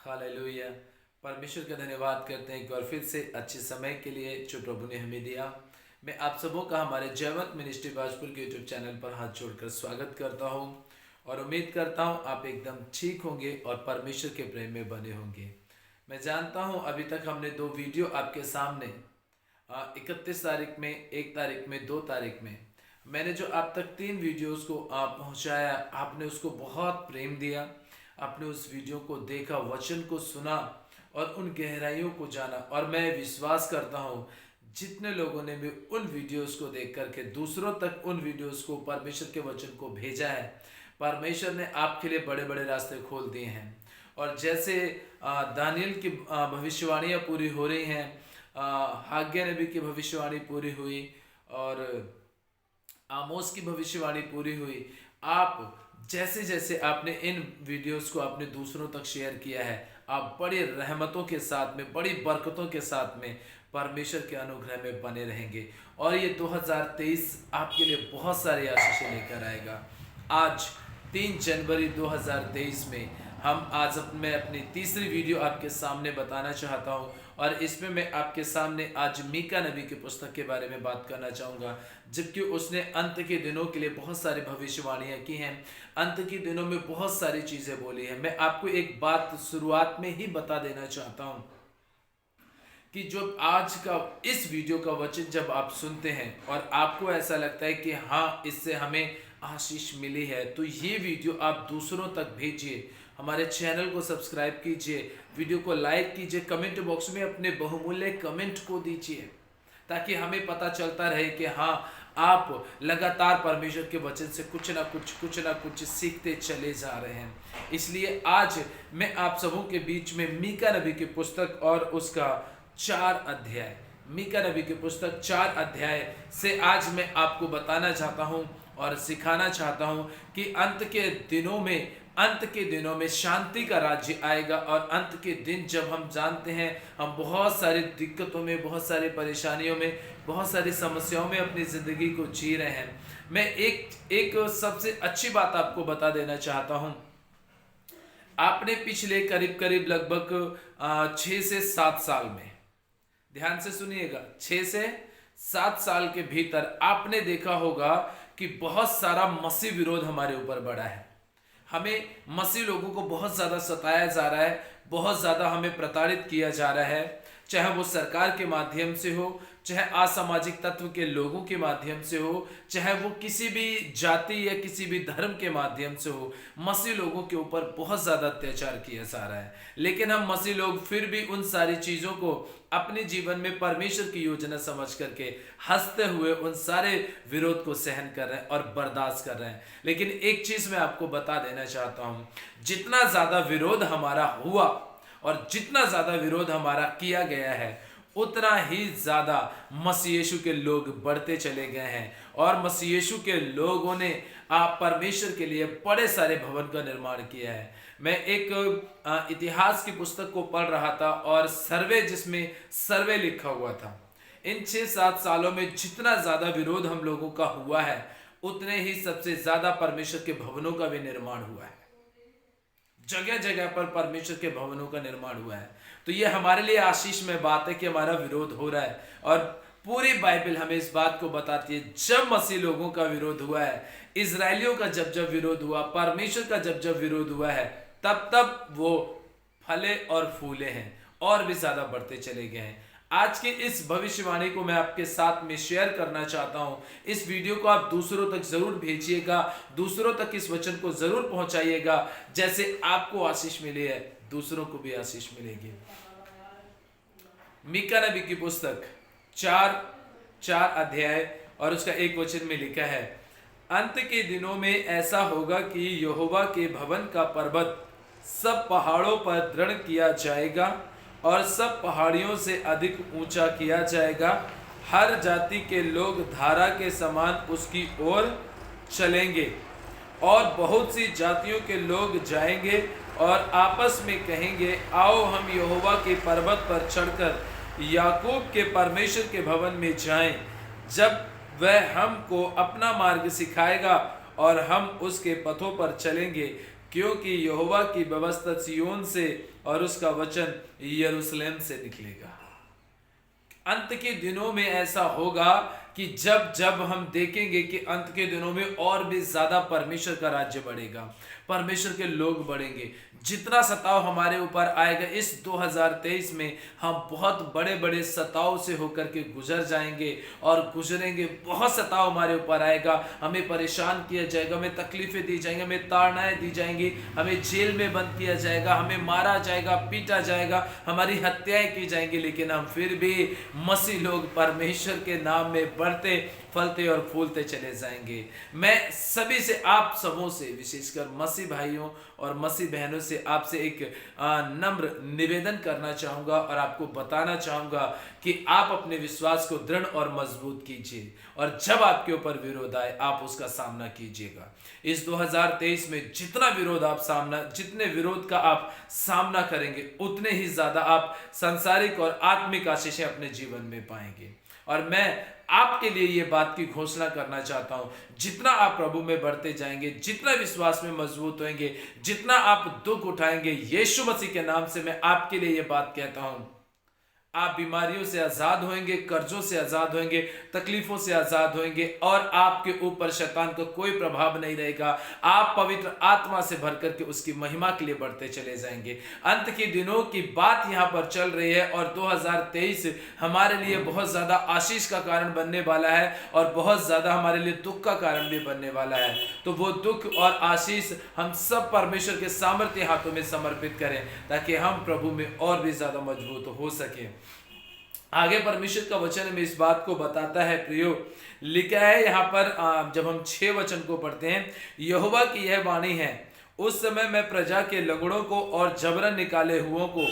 Hallelujah. परमेश्वर का धन्यवाद करते हैं एक बार फिर से अच्छे समय के लिए जो प्रभु ने हमें दिया। मैं आप सबों का हमारे जयवंत मिनिस्ट्री बाजपुर के यूट्यूब चैनल पर हाथ जोड़कर स्वागत करता हूं और उम्मीद करता हूं आप एकदम ठीक होंगे और परमेश्वर के प्रेम में बने होंगे। मैं जानता हूं अभी तक हमने दो वीडियो आपके सामने 31 तारीख में, 1 तारीख में, 2 तारीख में मैंने जो आप तक 3 वीडियोस को पहुंचाया, आपने उसको बहुत प्रेम दिया। आपने उस वीडियो को देखा, वचन को सुना और उन गहराइयों को जाना। और मैं विश्वास करता हूँ जितने लोगों ने भी उन वीडियोस को देख करके दूसरों तक उन वीडियोस को, परमेश्वर के वचन को भेजा है, परमेश्वर ने आपके लिए बड़े बड़े रास्ते खोल दिए हैं। और जैसे दानियल की भविष्यवाणियाँ पूरी हो रही हैं, हाग्य नबी की भविष्यवाणी पूरी हुई और आमोस की भविष्यवाणी पूरी हुई। आप जैसे जैसे आपने इन वीडियोस को आपने दूसरों तक शेयर किया है, आप बड़ी रहमतों के साथ में, बड़ी बरकतों के साथ में परमेश्वर के अनुग्रह में बने रहेंगे। और ये 2023 आपके लिए बहुत सारी आशीषें लेकर आएगा। आज 3 जनवरी 2023 में मैं अपनी तीसरी वीडियो आपके सामने बताना चाहता हूँ और इसमें मैं आपके सामने आज मीका नबी की पुस्तक के बारे में बात करना चाहूँगा। जबकि उसने अंत के दिनों के लिए बहुत सारी भविष्यवाणियाँ की हैं, अंत के दिनों में बहुत सारी चीज़ें बोली हैं। मैं आपको एक बात शुरुआत में ही बता देना चाहता हूँ कि जो आज का इस वीडियो का वचन जब आप सुनते हैं और आपको ऐसा लगता है कि हाँ, इससे हमें आशीष मिली है, तो ये वीडियो आप दूसरों तक भेजिए। हमारे चैनल को सब्सक्राइब कीजिए, वीडियो को लाइक कीजिए, कमेंट बॉक्स में अपने बहुमूल्य कमेंट को दीजिए ताकि हमें पता चलता रहे कि हाँ, आप लगातार परमेश्वर के वचन से कुछ ना कुछ सीखते चले जा रहे हैं। इसलिए आज मैं आप सबों के बीच में मीका नबी की पुस्तक और उसका 4 अध्याय, मीका नबी की पुस्तक 4 अध्याय से आज मैं आपको बताना चाहता हूँ और सिखाना चाहता हूँ कि अंत के दिनों में शांति का राज्य आएगा। और अंत के दिन जब हम जानते हैं हम बहुत सारी दिक्कतों में, बहुत सारी परेशानियों में, बहुत सारी समस्याओं में अपनी ज़िंदगी को जी रहे हैं, मैं एक सबसे अच्छी बात आपको बता देना चाहता हूँ। आपने पिछले करीब लगभग 6 से 7 साल में, ध्यान से सुनिएगा, 6 से 7 साल के भीतर आपने देखा होगा कि बहुत सारा मसीह विरोध हमारे ऊपर बढ़ा है। हमें मसीह लोगों को बहुत ज़्यादा सताया जा रहा है, बहुत ज़्यादा हमें प्रताड़ित किया जा रहा है, चाहे वो सरकार के माध्यम से हो, चाहे असामाजिक तत्व के लोगों के माध्यम से हो, चाहे वो किसी भी जाति या किसी भी धर्म के माध्यम से हो। मसीह लोगों के ऊपर बहुत ज़्यादा अत्याचार किया जा रहा है, लेकिन हम मसीह लोग फिर भी उन सारी चीज़ों को अपने जीवन में परमेश्वर की योजना समझ करके हंसते हुए उन सारे विरोध को सहन कर रहे हैं और बर्दाश्त कर रहे हैं। लेकिन एक चीज़ मैं आपको बता देना चाहता हूँ, जितना ज़्यादा विरोध हमारा हुआ और जितना ज़्यादा विरोध हमारा किया गया है, उतना ही ज़्यादा मसीह यीशु के लोग बढ़ते चले गए हैं। और मसीह यीशु के लोगों ने परमेश्वर के लिए बड़े सारे भवन का निर्माण किया है। मैं एक इतिहास की पुस्तक को पढ़ रहा था और जिसमें सर्वे लिखा हुआ था। इन 6-7 सालों में जितना ज़्यादा विरोध हम लोगों का हुआ है, उतने ही सबसे ज़्यादा परमेश्वर के भवनों का भी निर्माण हुआ है। जगह जगह पर परमेश्वर के भवनों का निर्माण हुआ है। तो ये हमारे लिए आशीष में बात है कि हमारा विरोध हो रहा है। और पूरी बाइबल हमें इस बात को बताती है, जब मसीह लोगों का विरोध हुआ है, इजरायलियों का जब विरोध हुआ, परमेश्वर का जब विरोध हुआ है, तब वो फले और फूले हैं और भी ज्यादा बढ़ते चले गए हैं। आज की इस भविष्यवाणी को मैं आपके साथ में शेयर करना चाहता हूं। इस वीडियो को आप दूसरों तक जरूर भेजिएगा, दूसरों तक इस वचन को जरूर पहुंचाइएगा। जैसे आपको आशीष मिली है, दूसरों को भी आशीष मिलेगी। मीका नबी की पुस्तक 4 अध्याय और उसका 1 वचन में लिखा है, अंत के दिनों में ऐसा होगा कि यहोवा के भवन का पर्वत सब पहाड़ों पर दृढ़ किया जाएगा और सब पहाड़ियों से अधिक ऊंचा किया जाएगा। हर जाति के लोग धारा के समान उसकी ओर चलेंगे और बहुत सी जातियों के लोग जाएंगे और आपस में कहेंगे, आओ हम यहोवा के पर्वत पर चढ़कर याकूब के परमेश्वर के भवन में जाएं, जब वह हमको अपना मार्ग सिखाएगा और हम उसके पथों पर चलेंगे। क्योंकि यहोवा की व्यवस्था सिय्योन से और उसका वचन यरूशलेम से निकलेगा। अंत के दिनों में ऐसा होगा कि जब जब हम देखेंगे कि अंत के दिनों में और भी ज्यादा परमेश्वर का राज्य बढ़ेगा, परमेश्वर के लोग बढ़ेंगे, जितना सताव हमारे ऊपर आएगा इस 2023 में हम बहुत बड़े बड़े सताव से होकर के गुजर जाएंगे और गुजरेंगे। बहुत सताव हमारे ऊपर आएगा, हमें परेशान किया जाएगा, हमें तकलीफें दी जाएंगी, हमें ताड़नाएं दी जाएंगी, हमें जेल में बंद किया जाएगा, हमें मारा जाएगा, पीटा जाएगा, हमारी हत्याएं की जाएंगी, लेकिन हम फिर भी मसीह लोग परमेश्वर के नाम में बढ़ते फलते और फूलते चले जाएंगे। मैं सभी से, आप सबों से, विशेषकर मसीह भाइयों और मसीह बहनों से आपसे एक नम्र निवेदन करना चाहूँगा और आपको बताना चाहूँगा कि आप अपने विश्वास को दृढ़ और मजबूत कीजिए और जब आपके ऊपर विरोध आए आप उसका सामना कीजिएगा। इस 2023 में जितने विरोध का आप सामना करेंगे उतने ही ज्यादा आप सांसारिक और आत्मिक आशीषें अपने जीवन में पाएंगे। और मैं आपके लिए ये बात की घोषणा करना चाहता हूं, जितना आप प्रभु में बढ़ते जाएंगे, जितना विश्वास में मजबूत होंगे, जितना आप दुख उठाएंगे, यीशु मसीह के नाम से मैं आपके लिए ये बात कहता हूं, आप बीमारियों से आजाद होंगे, कर्जों से आजाद होंगे, तकलीफों से आजाद होंगे और आपके ऊपर शैतान का कोई प्रभाव नहीं रहेगा। आप पवित्र आत्मा से भर करके उसकी महिमा के लिए बढ़ते चले जाएंगे। अंत के दिनों की बात यहाँ पर चल रही है और 2023 हमारे लिए बहुत ज्यादा आशीष का कारण बनने वाला है और बहुत ज्यादा हमारे लिए दुख का कारण भी बनने वाला है। तो वो दुख और आशीष हम सब परमेश्वर के सामर्थ्य हाथों में समर्पित करें ताकि हम प्रभु में और भी ज्यादा मजबूत हो सके। आगे परमेश्वर का वचन में इस बात को बताता है प्रियो, लिखा है यहाँ पर जब हम 6 वचन को पढ़ते हैं, यहोवा की यह वाणी है, उस समय मैं प्रजा के लंगड़ों को और जबरन निकाले हुओं को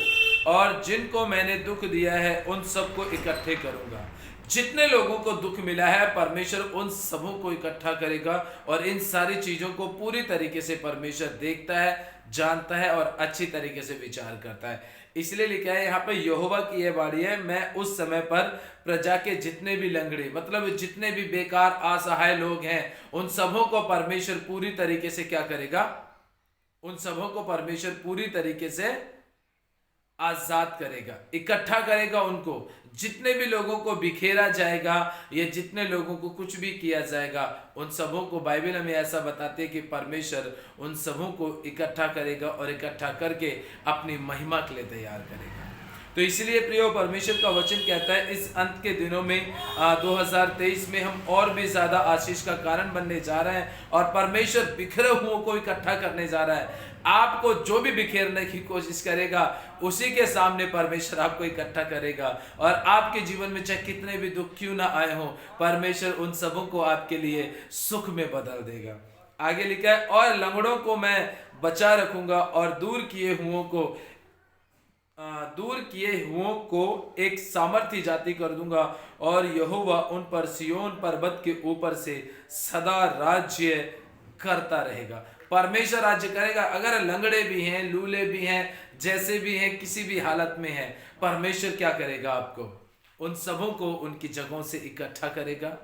और जिनको मैंने दुख दिया है उन सबको इकट्ठे करूंगा। जितने लोगों को दुख मिला है परमेश्वर उन सबों को इकट्ठा करेगा और इन सारी चीजों को पूरी तरीके से परमेश्वर देखता है, जानता है और अच्छी तरीके से विचार करता है। इसलिए लिखा है यहाँ पे यहोवा की यह वाणी है, मैं उस समय पर प्रजा के जितने भी लंगड़े, मतलब जितने भी बेकार असहाय लोग हैं, उन सबों को परमेश्वर पूरी तरीके से क्या करेगा, उन सबों को परमेश्वर पूरी तरीके से आजाद करेगा, इकट्ठा करेगा। उनको जितने भी लोगों को बिखेरा जाएगा या जितने लोगों को कुछ भी किया जाएगा, उन सबों को बाइबल हमें ऐसा बताते हैं कि परमेश्वर उन सबों को इकट्ठा करेगा और इकट्ठा करके अपनी महिमा के लिए तैयार करेगा। तो इसलिए प्रियो, परमेश्वर का वचन कहता है इस अंत के दिनों में 2023 में हम और भी ज्यादा आशीष का कारण बनने जा रहे हैं और परमेश्वर बिखरे हुओं को इकट्ठा करने जा रहा है। आपको जो भी बिखेरने की कोशिश करेगा उसी के सामने परमेश्वर आपको इकट्ठा करेगा और आपके जीवन में चाहे कितने भी दुख क्यों ना आए हो, परमेश्वर उन सबों को आपके लिए सुख में बदल देगा। आगे लिखा है, और लंगड़ों को मैं बचा रखूंगा और दूर किए हुओं को एक सामर्थी जाति कर दूंगा और यहोवा उन पर सिय्योन पर्वत के ऊपर से सदा राज्य करता रहेगा। परमेश्वर राज्य करेगा। अगर लंगड़े भी हैं, लूले भी हैं, जैसे भी हैं, किसी भी हालत में हैं, परमेश्वर क्या करेगा, आपको उन सबों को उनकी जगहों से इकट्ठा करेगा,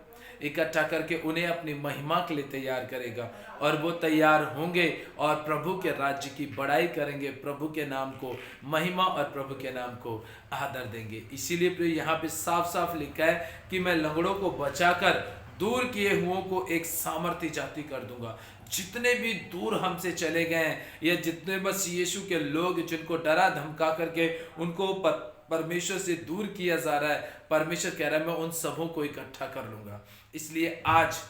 इकट्ठा करके उन्हें अपनी महिमा के लिए तैयार करेगा और वो तैयार होंगे और प्रभु के राज्य की बड़ाई करेंगे, प्रभु के नाम को महिमा और प्रभु के नाम को आदर देंगे। इसीलिए प्रिय यहाँ पे साफ साफ लिखा है कि मैं लंगड़ों को बचाकर दूर किए हुओं को एक सामर्थी जाति कर दूंगा। जितने भी दूर हमसे चले गए हैं या जितने बस यीशु के लोग जिनको डरा धमका करके उनको परमेश्वर से दूर किया जा रहा है, परमेश्वर कह रहा है मैं उन सबों को इकट्ठा कर लूंगा। इसलिए आज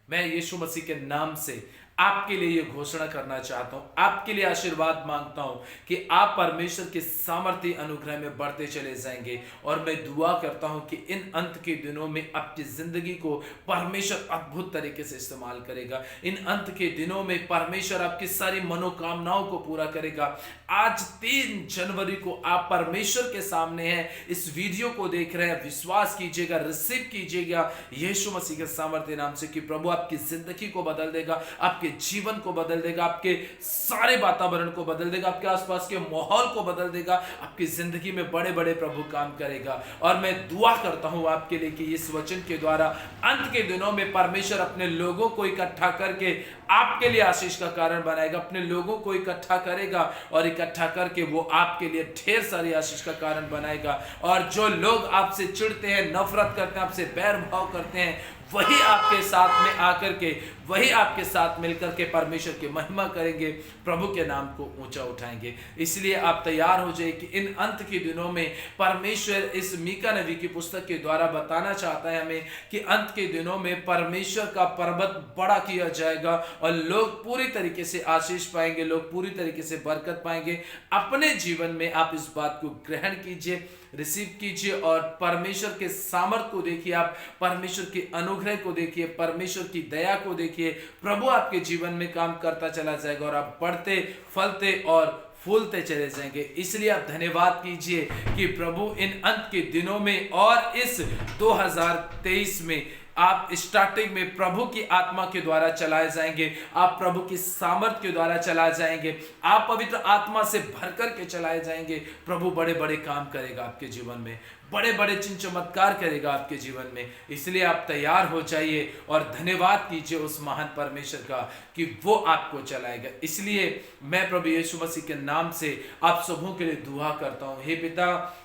मैं यीशु मसीह के नाम से आपके लिए ये घोषणा करना चाहता हूं, आपके लिए आशीर्वाद मांगता हूं कि आप परमेश्वर के सामर्थ्य अनुग्रह में बढ़ते चले जाएंगे और मैं दुआ करता हूं कि इन अंत के दिनों में आपकी जिंदगी को परमेश्वर अद्भुत तरीके से इस्तेमाल करेगा। इन अंत के दिनों में परमेश्वर आपकी सारी मनोकामनाओं को पूरा करेगा। आज 3 जनवरी को आप परमेश्वर के सामने हैं, इस वीडियो को देख रहे हैं, विश्वास कीजिएगा, रिसीव कीजिएगा यीशु मसीह के सामर्थ्य नाम से कि प्रभु आपकी जिंदगी को बदल देगा, आपके आपके जीवन को बदल देगा, आपके सारे वातावरण को बदल देगा, आपके आसपास के माहौल को बदल देगा, आपकी जिंदगी में बड़े बड़े प्रभु काम करेगा। और मैं दुआ करता हूं आपके लिए कि इस वचन के द्वारा अंत के दिनों में परमेश्वर अपने लोगों को इकट्ठा करके आपके लिए आशीष का कारण बनाएगा, अपने लोगों को इकट्ठा करेगा और इकट्ठा करके वो आपके लिए ढेर सारी आशीष का कारण बनाएगा। और जो लोग आपसे चिढ़ते हैं, नफरत करते हैं, आपसे बैर भाव करते हैं, वही आपके साथ में आकर के, वही आपके साथ मिलकर के परमेश्वर की महिमा करेंगे, प्रभु के नाम को ऊंचा उठाएंगे। इसलिए आप तैयार हो जाइए कि इन अंत के दिनों में परमेश्वर इस मीका नबी की पुस्तक के द्वारा बताना चाहता है हमें कि अंत के दिनों में परमेश्वर का पर्वत बड़ा किया जाएगा और लोग पूरी तरीके से आशीष पाएंगे, लोग पूरी तरीके से बरकत पाएंगे। अपने जीवन में आप इस बात को ग्रहण कीजिए, रिसीव कीजिए और परमेश्वर के सामर्थ को देखिए, आप परमेश्वर के अनुग्रह को देखिए, परमेश्वर की दया को देखिए। प्रभु आपके जीवन में काम करता चला जाएगा और आप बढ़ते, फलते और फूलते चले जाएंगे। इसलिए आप धन्यवाद कीजिए कि प्रभु इन अंत के दिनों में और इस 2023 में आप स्टार्टिंग में प्रभु की आत्मा के द्वारा चलाए जाएंगे, आप प्रभु की सामर्थ के द्वारा चलाए जाएंगे, आप पवित्र आत्मा से भरकर के चलाए जाएंगे। प्रभु बड़े बड़े काम करेगा आपके जीवन में, बड़े बड़े चिन्ह चमत्कार करेगा आपके जीवन में। इसलिए आप तैयार हो जाइए और धन्यवाद कीजिए उस महान परमेश्वर का कि वो आपको चलाएगा। इसलिए मैं प्रभु यीशु मसीह के नाम से आप सबों के लिए दुआ करता हूँ। हे पिता,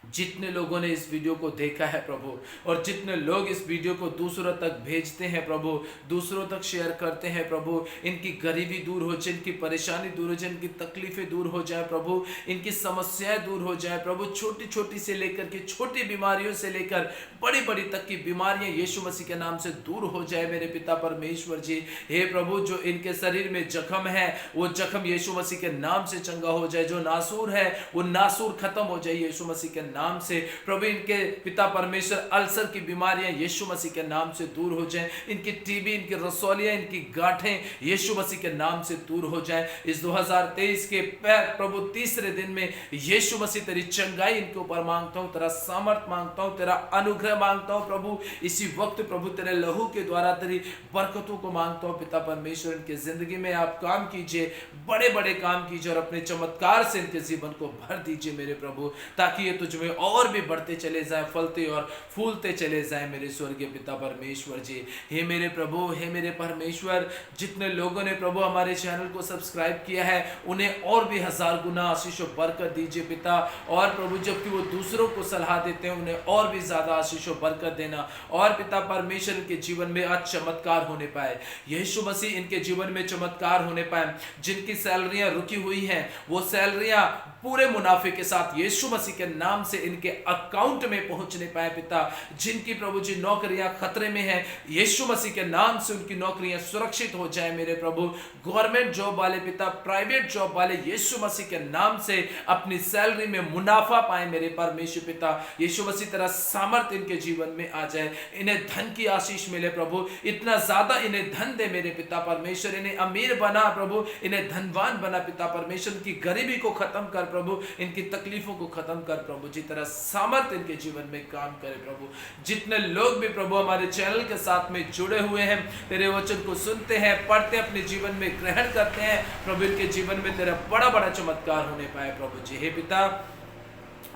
जितने लोगों ने इस वीडियो को देखा है प्रभु, और जितने लोग इस वीडियो को दूसरों तक भेजते हैं प्रभु, दूसरों तक शेयर करते हैं प्रभु, इनकी गरीबी दूर हो जाए, इनकी परेशानी दूर हो जाए, इनकी तकलीफें दूर हो जाए प्रभु, इनकी समस्याएं दूर हो जाए प्रभु, छोटी छोटी से लेकर के छोटी बीमारियों से लेकर बड़ी बड़ी तक की बीमारियां यीशु मसीह के नाम से दूर हो जाए मेरे पिता परमेश्वर जी। हे प्रभु, जो इनके शरीर में जख्म है वो जख्म यीशु मसीह के नाम से चंगा हो जाए, जो नासूर है वो नासूर खत्म हो जाए यीशु मसीह के नाम से। प्रभु, इनके पिता परमेश्वर अल्सर की बीमारियां यीशु मसीह के नाम से दूर हो जाएं, इनकी टीबी, इनकी रसौलियां, इनकी गांठें यीशु मसीह के नाम से दूर हो जाएं। इस 2023 के प्रभु तीसरे दिन में यीशु मसीह तेरी चंगाई इनके ऊपर मांगता हूं, तेरा सामर्थ मांगता हूं, तेरा अनुग्रह मांगता हूं प्रभु। इसी वक्त प्रभु तेरे लहू के द्वारा तेरी बरकतों को मांगता हूं पिता परमेश्वर। इनके जिंदगी में आप काम कीजिए, बड़े बड़े काम कीजिए और अपने चमत्कार से इनके जीवन को भर दीजिए मेरे प्रभु, ताकि ये तुझ में और भी बढ़ते चले जाएं, फलते और फूलते चले जाएं मेरे स्वर्गीय पिता परमेश्वर जी। हे मेरे प्रभु, हे मेरे परमेश्वर, जितने लोगों ने प्रभु हमारे चैनल को सब्सक्राइब किया है उन्हें और भी 1000 गुना आशीष और बरकत दीजिए पिता। और प्रभु, जबकि वो दूसरों को सलाह देते हैं उन्हें और भी ज्यादा आशीष और बरकत देना। और पिता परमेश्वर के जीवन में आज चमत्कार होने पाए, यीशु मसीह इनके जीवन में चमत्कार होने पाए। जिनकी सैलरियां रुकी हुई हैं वो सैलरियां पूरे मुनाफे के साथ यीशु मसीह के नाम से इनके अकाउंट में पहुंचने पाए पिता। जिनकी प्रभु जी नौकरियां खतरे में हैं, यीशु मसीह के नाम से उनकी नौकरियां सुरक्षित हो जाए मेरे प्रभु। गवर्नमेंट जॉब वाले पिता, प्राइवेट जॉब वाले यीशु मसीह के नाम से अपनी सैलरी में मुनाफा पाए मेरे परमेश्वर पिता। यीशु मसीह तेरा सामर्थ्य इनके जीवन में आ जाए, इन्हें धन की आशीष मिले प्रभु, इतना ज्यादा इन्हें धन दे मेरे पिता परमेश्वर। इन्हें अमीर बना प्रभु, इन्हें धनवान बना पिता परमेश्वर। इनकी गरीबी को खत्म कर प्रभु, इनकी तकलीफों को खत्म कर प्रभु जी। तेरा सामर्थ्य इनके जीवन में काम करे प्रभु। जितने लोग भी प्रभु हमारे चैनल के साथ में जुड़े हुए हैं, तेरे वचन को सुनते हैं, पढ़ते हैं, अपने जीवन में ग्रहण करते हैं प्रभु, इनके जीवन में तेरा बड़ा बड़ा चमत्कार होने पाए प्रभु जी। हे पिता,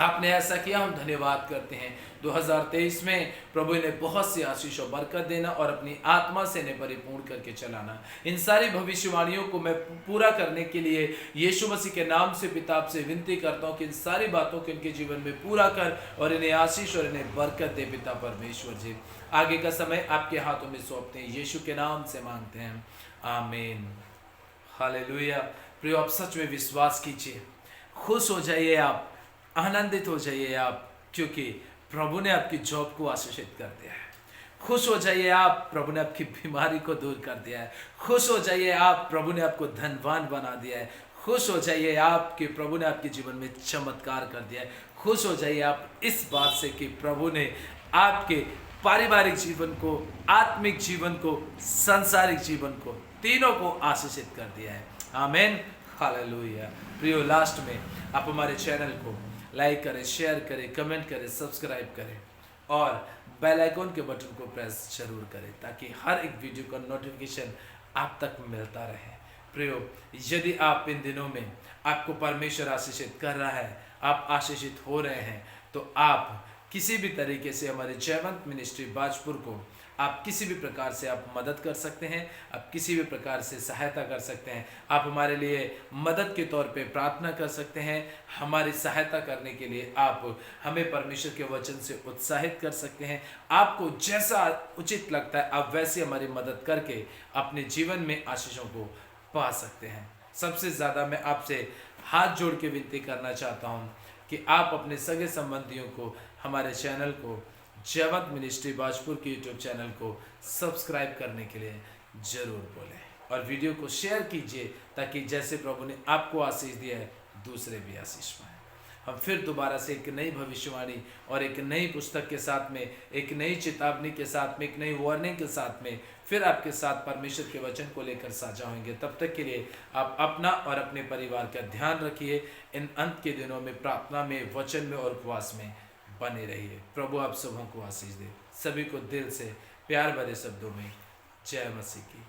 आपने ऐसा किया, हम धन्यवाद करते हैं। 2023 में प्रभु इन्हें बहुत सी आशीष और बरकत देना और अपनी आत्मा से इन्हें परिपूर्ण करके चलाना। इन सारी भविष्यवाणियों को मैं पूरा करने के लिए यीशु मसीह के नाम से पिता आपसे विनती करता हूँ कि इन सारी बातों को इनके जीवन में पूरा कर और इन्हें आशीष और इन्हें बरकत दे पिता परमेश्वर जी। आगे का समय आपके हाथों में सौंपते हैं, यीशु के नाम से मांगते हैं, आमीन, हालेलुया। प्रिय, आप सच में विश्वास कीजिए, खुश हो जाइए, आप आनंदित हो जाइए आप, क्योंकि प्रभु ने आपकी जॉब को आशीषित कर दिया है। खुश हो जाइए आप, प्रभु ने आपकी बीमारी को दूर कर दिया है। खुश हो जाइए आप, प्रभु ने आपको धनवान बना दिया है। खुश हो जाइए आप कि प्रभु ने आपके जीवन में चमत्कार कर दिया है। खुश हो जाइए आप इस बात से कि प्रभु ने आपके पारिवारिक जीवन को, आत्मिक जीवन को, सांसारिक जीवन को, तीनों को आशीषित कर दिया है। आमीन, हालेलुया। प्रियो, लास्ट में आप हमारे चैनल को लाइक करें, शेयर करें, कमेंट करें, सब्सक्राइब करें और बेल आइकन के बटन को प्रेस जरूर करें, ताकि हर एक वीडियो का नोटिफिकेशन आप तक मिलता रहे। प्रयोग, यदि आप इन दिनों में आपको परमेश्वर आशीषित कर रहा है, आप आशीषित हो रहे हैं, तो आप किसी भी तरीके से हमारे जयवंत मिनिस्ट्री बाजपुर को आप किसी भी प्रकार से आप मदद कर सकते हैं, आप किसी भी प्रकार से सहायता कर सकते हैं। आप हमारे लिए मदद के तौर पे प्रार्थना कर सकते हैं। हमारी सहायता करने के लिए आप हमें परमेश्वर के वचन से उत्साहित कर सकते हैं। आपको जैसा उचित लगता है आप वैसे हमारी मदद करके अपने जीवन में आशीषों को पा सकते हैं। सबसे ज़्यादा मैं आपसे हाथ जोड़ के विनती करना चाहता हूँ कि आप अपने सगे संबंधियों को, हमारे चैनल को, जयवंत मिनिस्ट्री बाजपुर के यूट्यूब चैनल को सब्सक्राइब करने के लिए ज़रूर बोलें और वीडियो को शेयर कीजिए, ताकि जैसे प्रभु ने आपको आशीष दिया है दूसरे भी आशीष पाएं। हम फिर दोबारा से एक नई भविष्यवाणी और एक नई पुस्तक के साथ में, एक नई चेतावनी के साथ में, एक नई वार्निंग के साथ में फिर आपके साथ परमेश्वर के वचन को लेकर साझा होंगे। तब तक के लिए आप अपना और अपने परिवार का ध्यान रखिए। इन अंत के दिनों में प्रार्थना में, वचन में और उपवास में बने रहिए। प्रभु आप सबों को आशीष दे। सभी को दिल से प्यार भरे शब्दों में जय मसीह की।